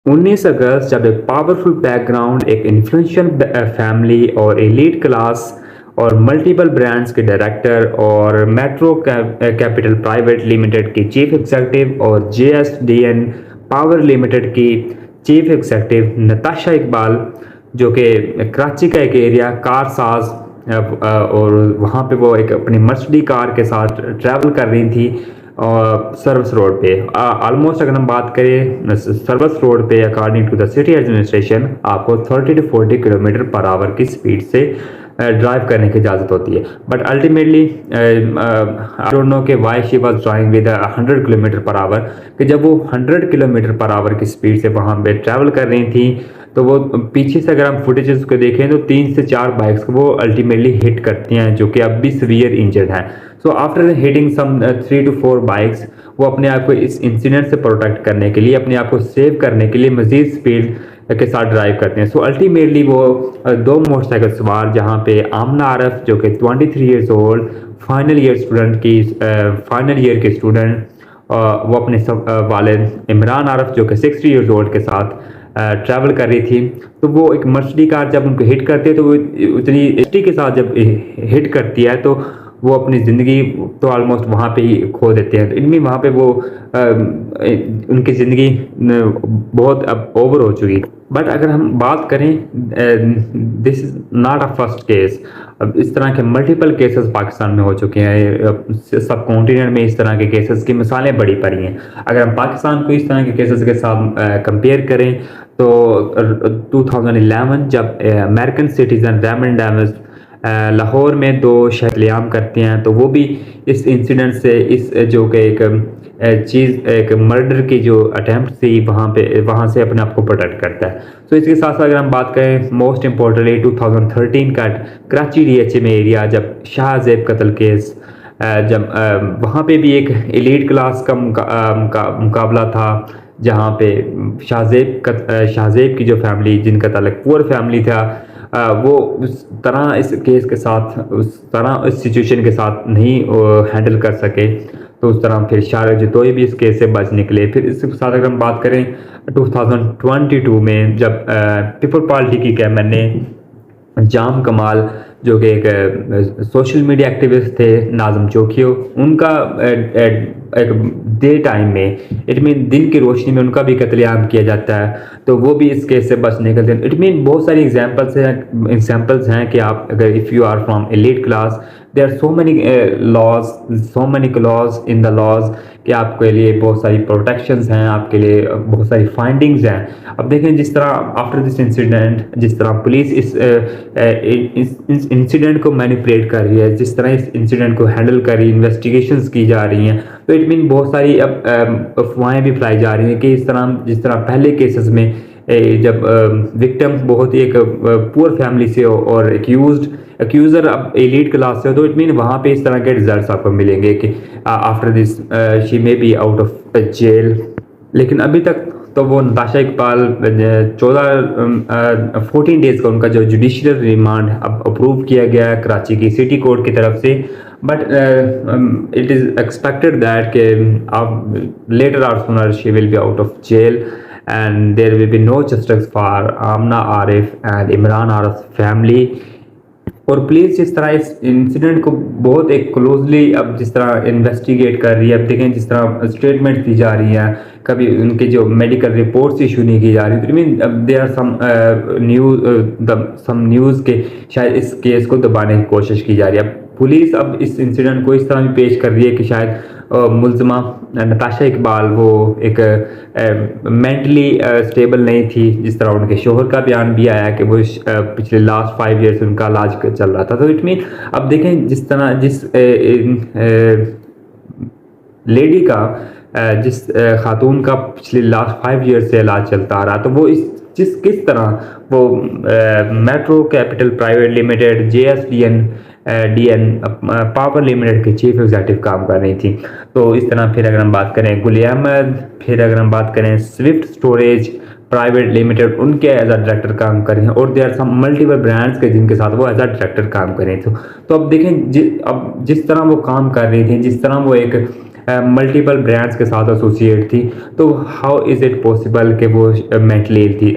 19 अगस्त जब एक powerful background, एक इन्फ्लुएंशियल फैमिली और एलीट क्लास और मल्टीपल ब्रांड्स के डायरेक्टर और मेट्रो कैपिटल प्राइवेट लिमिटेड की चीफ एग्जीक्यूटिव और जेएसडीएन पावर लिमिटेड की चीफ एग्जीक्यूटिव नताशा इकबाल, जो कि कराची का एक एरिया कार साज और वहाँ पे वो एक अपनी मर्सिडी कार के साथ ट्रैवल कर रही थी सर्विस रोड पे। ऑलमोस्ट अगर हम बात करें सर्विस रोड पे, according to the city administration आपको 30 टू 40 किलोमीटर पर आवर की स्पीड से ड्राइव करने की इजाज़त होती है। But ultimately I don't know कि why she was driving with 100 kilometre per hour, कि जब वो 100 किलोमीटर पर आवर की स्पीड से वहाँ पे ट्रैवल कर रही थी तो वो पीछे से अगर हम फुटेजेस को देखें तो 3 से 4 बाइक्स को वो अल्टीमेटली हिट करती हैं, जो कि अब भी सीवियर इंजर्ड हैं। So after hitting some 3 to 4 bikes, वो अपने आप को इस इंसिडेंट से प्रोटेक्ट करने के लिए, अपने आप को सेव करने के लिए मजीद स्पीड के साथ ड्राइव करते हैं। सो अल्टीमेटली वो दो मोटरसाइकिल सवार, जहाँ पे आमना आरफ जो कि 23 ईयर्स ओल्ड फाइनल ईयर के स्टूडेंट, वो अपने वालिद इमरान आरफ जो कि 60 ईयर्स ओल्ड के साथ ट्रैवल कर रही थी। तो वो एक मर्सिडी कार जब उनको हिट करती है तो वो उतनी एचटी के साथ जब हिट करती है तो वो अपनी ज़िंदगी तो ऑलमोस्ट वहाँ पे ही खो देते हैं। तो इनमें वहाँ पे वो उनकी ज़िंदगी बहुत अब ओवर हो चुकी। बट अगर हम बात करें, this is not a first case. अब इस तरह के मल्टीपल केसेस पाकिस्तान में हो चुके हैं। सब कॉन्टिनेंट में इस तरह के केसेस की मिसालें बड़ी पड़ी हैं। अगर हम पाकिस्तान को इस तरह के केसेस के साथ कंपेयर करें तो 2011 जब American citizen Raymond Davis Lahore में 2 कत्लेआम करते हैं, तो वो भी इस इंसिडेंट से, इस जो कि एक मर्डर की जो अटैम्प्ट थी वहाँ से अपने आप को प्रोटेक्ट करता है। तो इसके साथ साथ अगर हम बात करें मोस्ट इम्पोर्टेंटली 2013 का कराची डीएचए में एरिया, जब शाहजेब कत्ल केस, जब वहाँ पे भी एक एलीट क्लास का मुकाबला था, जहाँ पे शाहजेब की जो फैमिली, जिनका ताल्लुक पुअर फैमिली था, वो उस तरह इस केस के साथ, उस तरह इस सिचुएशन के साथ नहीं हैंडल कर सके। तो उस तरह फिर शार जतोई भी इस केस से बच निकले। फिर इसके साथ अगर हम बात करें 2022 में, जब पीपल पार्टी की कैमर ने जाम कमाल, जो कि एक सोशल मीडिया एक्टिविस्ट थे, नाज़म चौकियो, उनका एक डे टाइम में, इट मीन दिन की रोशनी में उनका भी कत्लेआम किया जाता है। तो वो भी इस केस से बच निकलते हैं। इट मीन बहुत सारी एग्जांपल्स हैं कि आप अगर if you are from elite class, there are so many clause in the laws कि आपके लिए बहुत सारी प्रोटेक्शंस हैं, आपके लिए बहुत सारी फाइंडिंग्स हैं। अब देखें जिस तरह आफ्टर दिस इंसिडेंट, जिस तरह पुलिस इस इंसिडेंट को मैनिपुलेट कर रही है, जिस तरह इस इंसिडेंट को हैंडल कर रही है, इन्वेस्टिगेशंस की जा रही हैं, तो इट मीन बहुत सारी अब अफवाहें भी फैलाई जा रही हैं कि इस तरह जिस तरह पहले केसेस में जब विक्टिम बहुत ही एक पुअर फैमिली से हो और एक्यूज़र अब एलीट क्लास से हो, तो इट मीन वहाँ पे इस तरह के रिजल्ट्स आपको मिलेंगे कि after this she may be out of jail. लेकिन अभी तक तो वो नताशा इकबाल 14 डेज़ का उनका जो जुडिशियल रिमांड अब अप्रूव किया गया है कराची की सिटी कोर्ट की तरफ से। But it is expected that कि अब later or sooner she will be out of jail and there will be no justice for Amna Arif and Imran Arif's family। और पुलिस जिस तरह इस इंसिडेंट को बहुत एक क्लोजली अब जिस तरह इन्वेस्टिगेट कर रही है, अब देखें जिस तरह स्टेटमेंट दी जा रही हैं, कभी उनकी जो मेडिकल रिपोर्ट्स इशू नहीं की जा रही, तो mean there are some news के शायद इस केस को दबाने की कोशिश की जा रही है। पुलिस अब इस इंसिडेंट को इस तरह भी पेश कर रही है कि शायद मुलजमा नताशा इकबाल वो एक मेंटली स्टेबल नहीं थी, जिस तरह उनके शोहर का बयान भी आया कि वो पिछले लास्ट 5 ईयर से उनका इलाज चल रहा था। तो इट मीन अब देखें जिस तरह जिस लेडी का जिस खातून का पिछले लास्ट 5 ईयर से इलाज चलता आ रहा, तो वो किस तरह वो metro capital private limited JSDN power limited के चीफ एग्जीक्यूटिव काम कर रही थी। तो इस तरह फिर अगर हम बात करें गुल अहमद, फिर अगर हम बात करें स्विफ्ट स्टोरेज प्राइवेट लिमिटेड, उनके एज अ डायरेक्टर काम कर रहे हैं, और there are some multiple brands के जिनके साथ वो एज अ डायरेक्टर काम कर रहे थे। तो अब देखें अब जिस तरह वो काम कर रही थी, जिस तरह वो एक मल्टीपल ब्रांड्स के साथ एसोसिएट थी, तो हाउ इज़ इट पॉसिबल कि वो मेंटली इल थी।